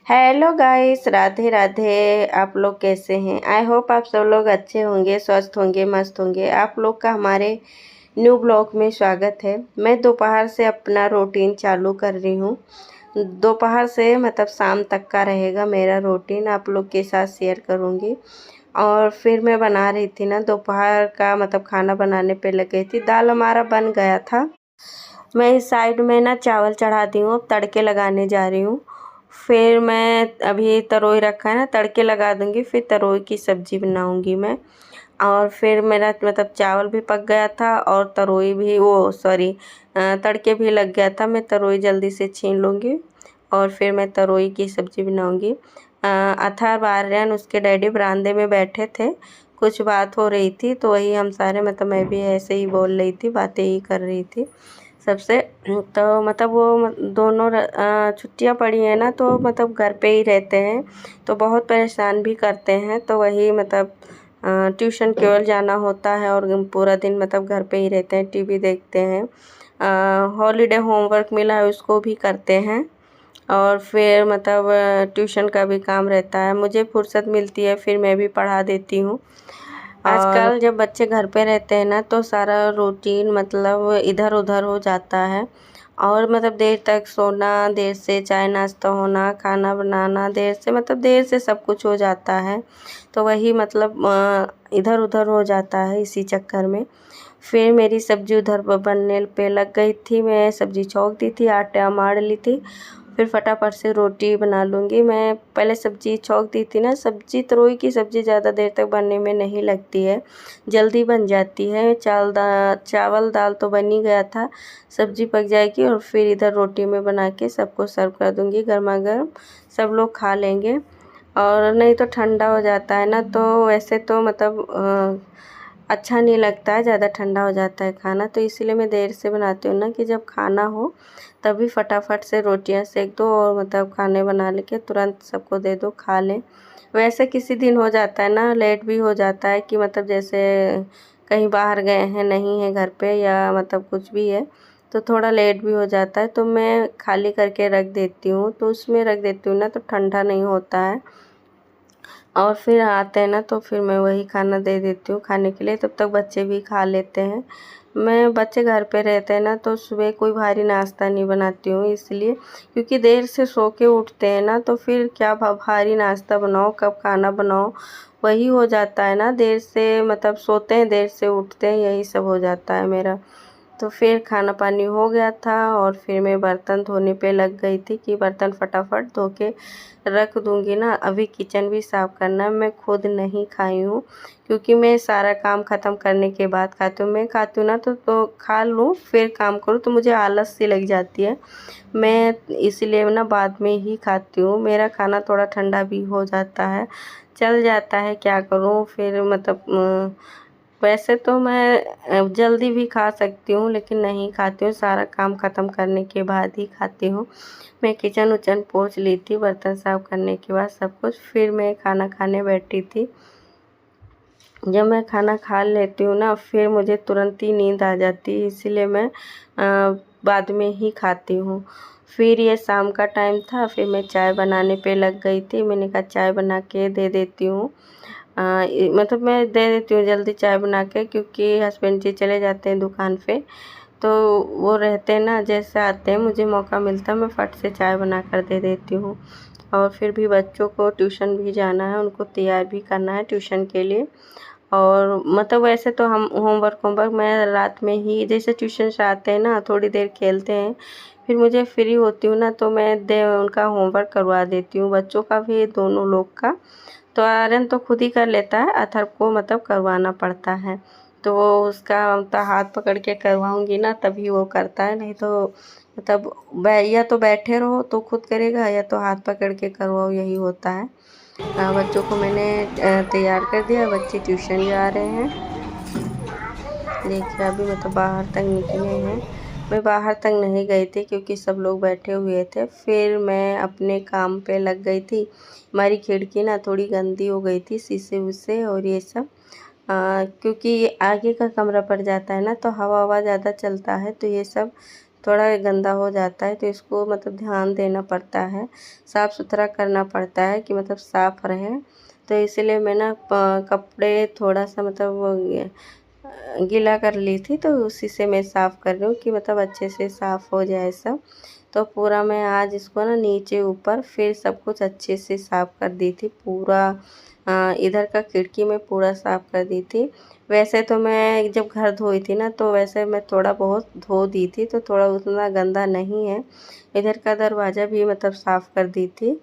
Hello guys, Radhe Radhe. आप लोग कैसे हैं? आई होप आप सब लोग अच्छे होंगे, स्वस्थ होंगे, मस्त होंगे। आप लोग का हमारे न्यू ब्लॉग में स्वागत है। मैं दोपहर से अपना रूटीन चालू कर रही हूँ। दोपहर से मतलब शाम तक का रहेगा मेरा रूटीन, आप लोग के साथ शेयर करूँगी। और फिर मैं बना रही थी ना दोपहर का, मतलब खाना बनाने पे लग गई थी। दाल हमारा बन गया था। मैं इस साइड में ना चावल चढ़ा दी हूँ, अब तड़के लगाने जा रही हूँ। फिर मैं अभी तरोई रखा है ना, तड़के लगा दूँगी, फिर तरोई की सब्ज़ी बनाऊँगी मैं। और फिर मेरा मतलब चावल भी पक गया था और तरोई भी, वो सॉरी, तड़के भी लग गया था। मैं तरोई जल्दी से छीन लूँगी और फिर मैं तरोई की सब्ज़ी बनाऊँगी। अथर्व आर्यन उसके डैडी बरामदे में बैठे थे, कुछ बात हो रही थी तो वही हम सारे, मतलब मैं भी ऐसे ही बोल रही थी, बातें ही कर रही थी सबसे। तो मतलब वो दोनों छुट्टियां पड़ी हैं ना, तो मतलब घर पे ही रहते हैं तो बहुत परेशान भी करते हैं। तो वही मतलब ट्यूशन केवल जाना होता है और पूरा दिन मतलब घर पे ही रहते हैं, टीवी देखते हैं। हॉलीडे होमवर्क मिला है उसको भी करते हैं। और फिर मतलब ट्यूशन का भी काम रहता है, मुझे फुर्सत मिलती है फिर मैं भी पढ़ा देती हूँ। आजकल जब बच्चे घर पे रहते हैं ना तो सारा रूटीन मतलब इधर उधर हो जाता है। और मतलब देर तक सोना, देर से चाय नाश्ता होना, खाना बनाना देर से, मतलब देर से सब कुछ हो जाता है। तो वही मतलब इधर उधर हो जाता है इसी चक्कर में। फिर मेरी सब्ज़ी उधर बनने पे लग गई थी, मैं सब्ज़ी छौंक दी थी, आटा मार ली थी। फिर फटाफट से रोटी बना लूँगी। मैं पहले सब्ज़ी छौंक दी थी ना, सब्ज़ी तरोई की सब्ज़ी ज़्यादा देर तक बनने में नहीं लगती है, जल्दी बन जाती है। चावल दाल तो बन ही गया था, सब्ज़ी पक जाएगी और फिर इधर रोटी में बना के सबको सर्व कर दूँगी गर्मा गर्म, सब लोग खा लेंगे। और नहीं तो ठंडा हो जाता है ना, तो वैसे तो मतलब अच्छा नहीं लगता है, ज़्यादा ठंडा हो जाता है खाना, तो इसीलिए मैं देर से बनाती हूँ ना कि जब खाना हो तभी फटाफट से रोटियां सेक दो और मतलब खाने बना लेके तुरंत सबको दे दो, खा लें। वैसे किसी दिन हो जाता है ना, लेट भी हो जाता है कि मतलब जैसे कहीं बाहर गए हैं, नहीं है घर पे, या मतलब कुछ भी है तो थोड़ा लेट भी हो जाता है, तो मैं खाली करके रख देती हूँ, तो उसमें रख देती हूँ ना तो ठंडा नहीं होता है। और फिर आते हैं ना तो फिर मैं वही खाना दे देती हूँ खाने के लिए, तब तक बच्चे भी खा लेते हैं। मैं बच्चे घर पे रहते हैं ना तो सुबह कोई भारी नाश्ता नहीं बनाती हूँ, इसलिए क्योंकि देर से सो के उठते हैं ना, तो फिर क्या भारी नाश्ता बनाओ, कब खाना बनाओ, वही हो जाता है ना। देर से मतलब सोते हैं, देर से उठते हैं, यही सब हो जाता है मेरा। तो फिर खाना पानी हो गया था और फिर मैं बर्तन धोने पे लग गई थी कि बर्तन फटाफट धो के रख दूँगी ना। अभी किचन भी साफ़ करना है, मैं खुद नहीं खाई हूँ क्योंकि मैं सारा काम ख़त्म करने के बाद खाती हूँ। मैं खाती हूँ ना तो खा लूँ फिर काम करूँ, तो मुझे आलस सी लग जाती है, मैं इसीलिए ना बाद में ही खाती हूँ। मेरा खाना थोड़ा ठंडा भी हो जाता है, चल जाता है, क्या करूँ फिर मतलब वैसे तो मैं जल्दी भी खा सकती हूँ लेकिन नहीं खाती हूँ, सारा काम ख़त्म करने के बाद ही खाती हूँ। मैं किचन उचन पोंछ ली थी, बर्तन साफ़ करने के बाद सब कुछ, फिर मैं खाना खाने बैठी थी। जब मैं खाना खा लेती हूँ ना फिर मुझे तुरंत ही नींद आ जाती है, इसीलिए मैं बाद में ही खाती हूँ। फिर ये शाम का टाइम था, फिर मैं चाय बनाने पे लग गई थी। मैंने कहा चाय बना के दे देती हूँ, मतलब मैं दे देती हूँ जल्दी चाय बना के, क्योंकि हस्बैंड जी चले जाते हैं दुकान पे, तो वो रहते हैं ना, जैसे आते हैं मुझे मौका मिलता है मैं फट से चाय बना कर दे देती हूँ। और फिर भी बच्चों को ट्यूशन भी जाना है, उनको तैयार भी करना है ट्यूशन के लिए। और मतलब वैसे तो हम होमवर्क मैं रात में ही, जैसे ट्यूशन से आते हैं ना थोड़ी देर खेलते हैं, फिर मुझे फ्री होती हूँ ना तो मैं उनका होमवर्क करवा देती हूँ, बच्चों का भी दोनों लोग का। तो आर्यन तो खुद ही कर लेता है, अथर्व को मतलब करवाना पड़ता है, तो वो उसका मतलब हाथ पकड़ के करवाऊँगी ना तभी वो करता है, नहीं तो मतलब या तो बैठे रहो तो खुद करेगा या तो हाथ पकड़ के करवाओ, यही होता है। बच्चों को मैंने तैयार कर दिया, बच्चे ट्यूशन जा रहे हैं। देखिए अभी मतलब बाहर तक निकले हैं, मैं बाहर तक नहीं गई थी क्योंकि सब लोग बैठे हुए थे। फिर मैं अपने काम पे लग गई थी। हमारी खिड़की ना थोड़ी गंदी हो गई थी, शीशे उसे और ये सब, क्योंकि ये आगे का कमरा पड़ जाता है ना तो हवा ज़्यादा चलता है, तो ये सब थोड़ा गंदा हो जाता है, तो इसको मतलब ध्यान देना पड़ता है, साफ़ सुथरा करना पड़ता है कि मतलब साफ़ रहे। तो इसीलिए मैं ना कपड़े थोड़ा सा मतलब वो गीला कर ली थी, तो उसी से मैं साफ़ कर रही हूँ कि मतलब अच्छे से साफ़ हो जाए सब। तो पूरा मैं आज इसको ना नीचे ऊपर फिर सब कुछ अच्छे से साफ़ कर दी थी। पूरा इधर का खिड़की में पूरा साफ़ कर दी थी। वैसे तो मैं जब घर धोई थी ना, तो वैसे मैं थोड़ा बहुत धो दी थी, तो थोड़ा उतना गंदा नहीं है। इधर का दरवाज़ा भी मतलब साफ़ कर दी थी।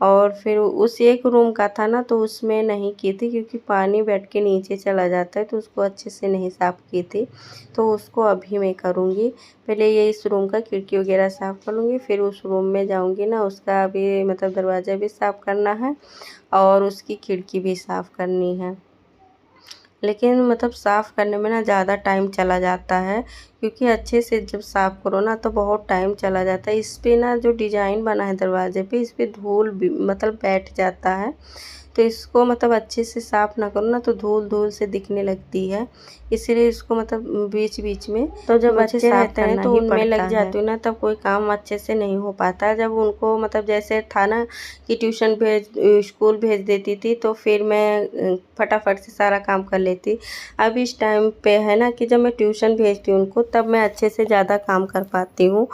और फिर उस एक रूम का था ना, तो उसमें नहीं की थी क्योंकि पानी बैठ के नीचे चला जाता है, तो उसको अच्छे से नहीं साफ़ की थी। तो उसको अभी मैं करूँगी। पहले ये इस रूम का खिड़की वगैरह साफ़ कर लूँगी, फिर उस रूम में जाऊँगी ना, उसका भी मतलब दरवाज़ा भी साफ़ करना है और उसकी खिड़की भी साफ़ करनी है। लेकिन मतलब साफ़ करने में ना ज़्यादा टाइम चला जाता है, क्योंकि अच्छे से जब साफ़ करो ना तो बहुत टाइम चला जाता है। इस पे ना जो डिज़ाइन बना है दरवाज़े पे, इस पे धूल भी मतलब बैठ जाता है। तो इसको मतलब अच्छे से साफ़ ना करो ना, तो धूल-धूल से दिखने लगती है। इसीलिए इसको मतलब बीच-बीच में तो जब मुझे बच्चे साफ़ रहते हैं करना तो ही उनमें पड़ता लग है। जाती हूँ ना, तब कोई काम अच्छे से नहीं हो पाता है। जब उनको मतलब जैसे था ना कि स्कूल भेज देती थी, तो फिर मैं फटाफट से सारा काम कर लेती। अब इस टाइम पे है ना कि जब मैं ट्यूशन भेजती हूँ उनको, तब मैं अच्छे से ज़्यादा काम कर पाती हूँ।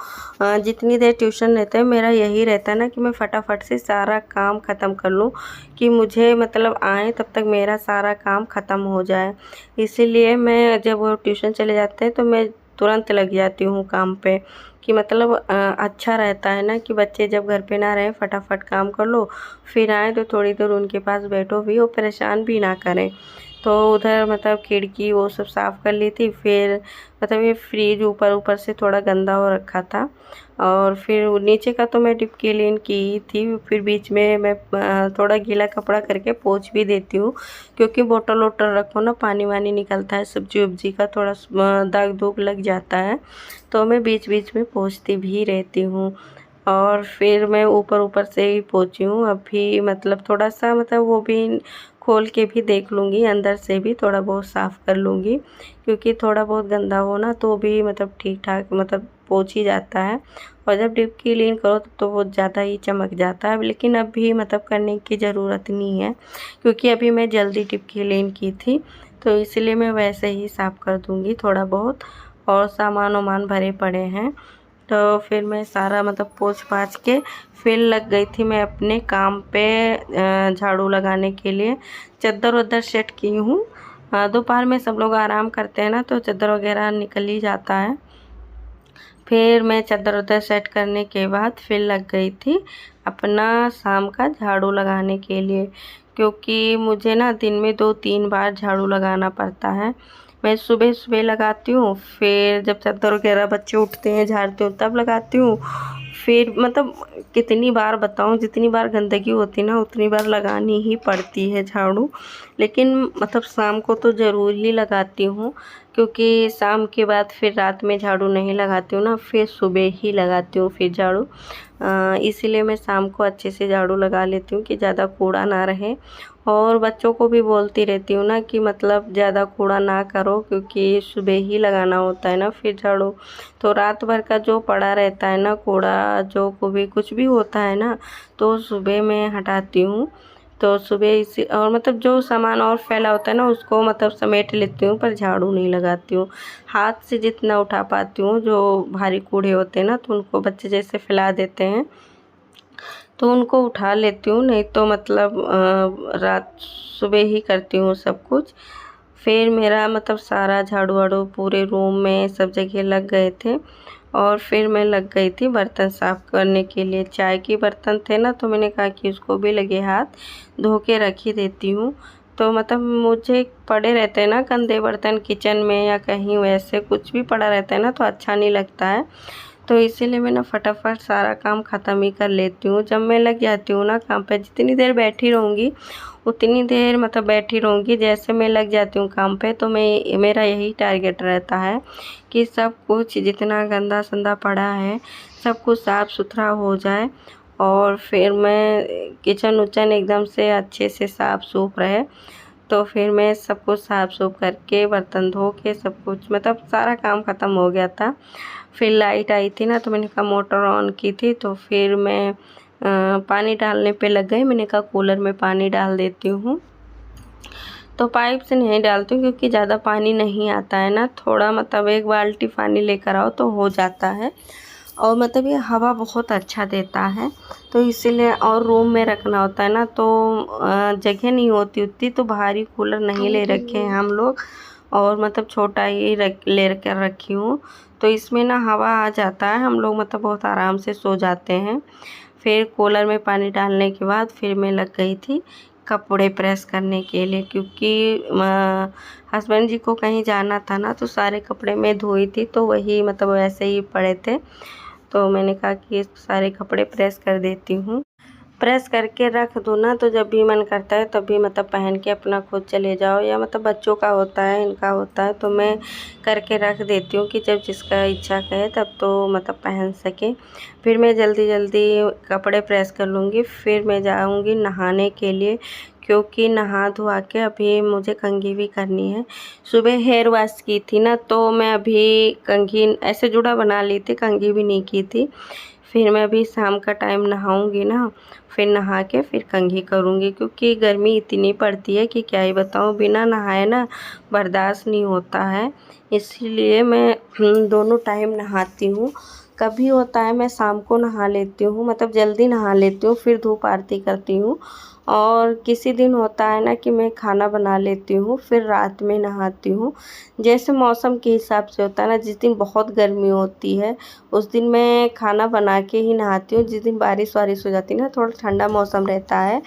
जितनी देर ट्यूशन रहता है मेरा यही रहता है ना कि मैं फटाफट से सारा काम ख़त्म कर लूँ, कि मुझे मतलब आए तब तक मेरा सारा काम ख़त्म हो जाए। इसीलिए मैं जब वो ट्यूशन चले जाते हैं तो मैं तुरंत लग जाती हूँ काम पे, कि मतलब अच्छा रहता है ना कि बच्चे जब घर पे ना रहें, फटाफट काम कर लो, फिर आएँ तो थोड़ी देर उनके पास बैठो भी, वो परेशान भी ना करें। तो उधर मतलब खिड़की वो सब साफ़ कर ली थी। फिर मतलब ये फ्रिज ऊपर से थोड़ा गंदा हो रखा था, और फिर नीचे का तो मैं डीप क्लीन की ही थी। फिर बीच में मैं थोड़ा गीला कपड़ा करके पोंछ भी देती हूँ, क्योंकि बोतल वोतल रखो ना, पानी वानी निकलता है, सब्जी वब्जी का थोड़ा दाग दूग लग जाता है, तो मैं बीच बीच में पोंछती भी रहती हूँ। और फिर मैं ऊपर से ही पोंछी हूँ। अभी मतलब थोड़ा सा मतलब वो भी खोल के भी देख लूँगी, अंदर से भी थोड़ा बहुत साफ़ कर लूँगी, क्योंकि थोड़ा बहुत गंदा हो ना तो भी मतलब ठीक ठाक मतलब पोंछ ही जाता है। और जब डीप क्लीन करो तब तो वो ज़्यादा ही चमक जाता है। लेकिन अभी मतलब करने की ज़रूरत नहीं है, क्योंकि अभी मैं जल्दी डीप क्लीन की थी, तो इसलिए मैं वैसे ही साफ़ कर दूँगी थोड़ा बहुत। और सामान वामान भरे पड़े हैं, तो फिर मैं सारा मतलब पोंछ पाछ के फिर लग गई थी मैं अपने काम पे, झाड़ू लगाने के लिए। चद्दर वद्दर सेट की हूँ। दोपहर में सब लोग आराम करते हैं ना, तो चद्दर वगैरह निकल ही जाता है। फिर मैं चद्दर वद्दर सेट करने के बाद फिर लग गई थी अपना शाम का झाड़ू लगाने के लिए, क्योंकि मुझे ना दिन में 2-3 बार झाड़ू लगाना पड़ता है। मैं सुबह लगाती हूँ, फिर जब चद्दर वगैरह बच्चे उठते हैं झाड़ती हूँ तब लगाती हूँ। फिर मतलब कितनी बार बताऊँ, जितनी बार गंदगी होती ना उतनी बार लगानी ही पड़ती है झाड़ू। लेकिन मतलब शाम को तो ज़रूर ही लगाती हूँ, क्योंकि शाम के बाद फिर रात में झाड़ू नहीं लगाती हूँ ना, फिर सुबह ही लगाती हूँ फिर झाड़ू। इसीलिए मैं शाम को अच्छे से झाड़ू लगा लेती हूँ कि ज़्यादा कूड़ा ना रहे। और बच्चों को भी बोलती रहती हूँ ना कि मतलब ज़्यादा कूड़ा ना करो, क्योंकि सुबह ही लगाना होता है ना फिर झाड़ू। तो रात भर का जो पड़ा रहता है ना कूड़ा, जो को भी कुछ भी होता है ना, तो सुबह मैं हटाती हूँ। तो सुबह इसी और मतलब जो सामान और फैला होता है ना उसको मतलब समेट लेती हूँ, पर झाड़ू नहीं लगाती हूँ। हाथ से जितना उठा पाती हूँ, जो भारी कूड़े होते हैं ना, तो उनको बच्चे जैसे फैला देते हैं तो उनको उठा लेती हूँ, नहीं तो मतलब रात सुबह ही करती हूँ सब कुछ। फिर मेरा मतलब सारा झाड़ू वाड़ू पूरे रूम में सब जगह लग गए थे, और फिर मैं लग गई थी बर्तन साफ़ करने के लिए। चाय के बर्तन थे ना, तो मैंने कहा कि उसको भी लगे हाथ धो के रख ही देती हूँ। तो मतलब मुझे पड़े रहते हैं ना गंदे बर्तन किचन में या कहीं, वैसे कुछ भी पड़ा रहता है ना तो अच्छा नहीं लगता है। तो इसीलिए मैं ना फटाफट सारा काम ख़त्म ही कर लेती हूँ। जब मैं लग जाती हूँ ना काम पे, जितनी देर बैठी रहूँगी उतनी देर मतलब बैठी रहूँगी। जैसे मैं लग जाती हूँ काम पे, तो मेरा यही टारगेट रहता है कि सब कुछ जितना गंदा संदा पड़ा है सब कुछ साफ़ सुथरा हो जाए, और फिर मैं किचन उचन एकदम से अच्छे से साफ़ सूफ रहे। तो फिर मैं सब कुछ साफ़ सूफ करके बर्तन धो के सब कुछ मतलब सारा काम ख़त्म हो गया था। फिर लाइट आई थी ना, तो मैंने कहा मोटर ऑन की थी, तो फिर मैं पानी डालने पे लग गई। मैंने कहा कूलर में पानी डाल देती हूँ। तो पाइप से नहीं डालती हूँ क्योंकि ज़्यादा पानी नहीं आता है ना, थोड़ा मतलब 1 बाल्टी पानी लेकर आओ तो हो जाता है। और मतलब ये हवा बहुत अच्छा देता है, तो इसीलिए और रूम में रखना होता है ना, तो जगह नहीं होती उतनी, तो भारी कूलर नहीं ले रखे हैं हम लोग, और मतलब छोटा ही ले कर रखी हूँ। तो इसमें ना हवा आ जाता है, हम लोग मतलब बहुत आराम से सो जाते हैं। फिर कूलर में पानी डालने के बाद फिर मैं लग गई थी कपड़े प्रेस करने के लिए, क्योंकि हस्बैंड जी को कहीं जाना था ना, तो सारे कपड़े मैं धोई थी, तो वही मतलब वैसे ही पड़े थे। तो मैंने कहा कि ये सारे कपड़े प्रेस कर देती हूँ। प्रेस करके रख दो ना, तो जब भी मन करता है तभी मतलब पहन के अपना खुद चले जाओ, या मतलब बच्चों का होता है, इनका होता है, तो मैं करके रख देती हूँ कि जब जिसका इच्छा करे तब तो मतलब पहन सके। फिर मैं जल्दी जल्दी कपड़े प्रेस कर लूँगी, फिर मैं जाऊँगी नहाने के लिए, क्योंकि नहा धोआ के अभी मुझे कंघी भी करनी है। सुबह हेयर वॉश की थी ना, तो मैं अभी कंघी ऐसे जुड़ा बना ली थी, कंघी भी नहीं की थी। फिर मैं अभी शाम का टाइम नहाऊंगी ना, फिर नहा के फिर कंघी करूँगी, क्योंकि गर्मी इतनी पड़ती है कि क्या ही बताऊँ, बिना नहाए ना बर्दाश्त नहीं होता है। इसीलिए मैं दोनों टाइम नहाती हूँ। कभी होता है मैं शाम को नहा लेती हूँ, मतलब जल्दी नहा लेती हूँ, फिर धूप आरती करती हूँ। और किसी दिन होता है ना कि मैं खाना बना लेती हूँ, फिर रात में नहाती हूँ। जैसे मौसम के हिसाब से होता है ना, जिस दिन बहुत गर्मी होती है उस दिन मैं खाना बना के ही नहाती हूँ। जिस दिन बारिश वारिश हो जाती है ना, थोड़ा ठंडा मौसम रहता है,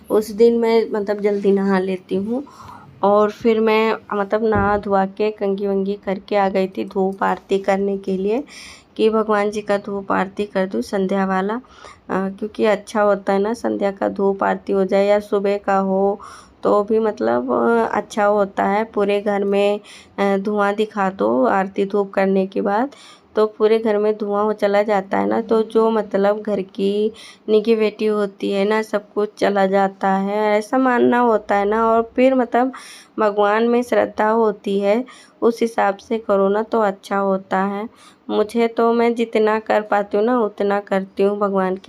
उस दिन मैं मतलब जल्दी नहा लेती हूँ। और फिर मैं मतलब नहा धुआ के कंघी वंघी करके आ गई थी धूप आरती करने के लिए, कि भगवान जी का धूप आरती कर दूँ संध्या वाला। क्योंकि अच्छा होता है ना, संध्या का धूप आरती हो जाए या सुबह का हो तो भी मतलब अच्छा होता है। पूरे घर में धुआं दिखा दो आरती धूप करने के बाद, तो पूरे घर में धुआं वो चला जाता है ना, तो जो मतलब घर की निगेटिविटी होती है ना, सब कुछ चला जाता है, ऐसा मानना होता है ना। और फिर मतलब भगवान में श्रद्धा होती है, उस हिसाब से करो ना तो अच्छा होता है। मुझे तो मैं जितना कर पाती हूँ ना उतना करती हूँ भगवान के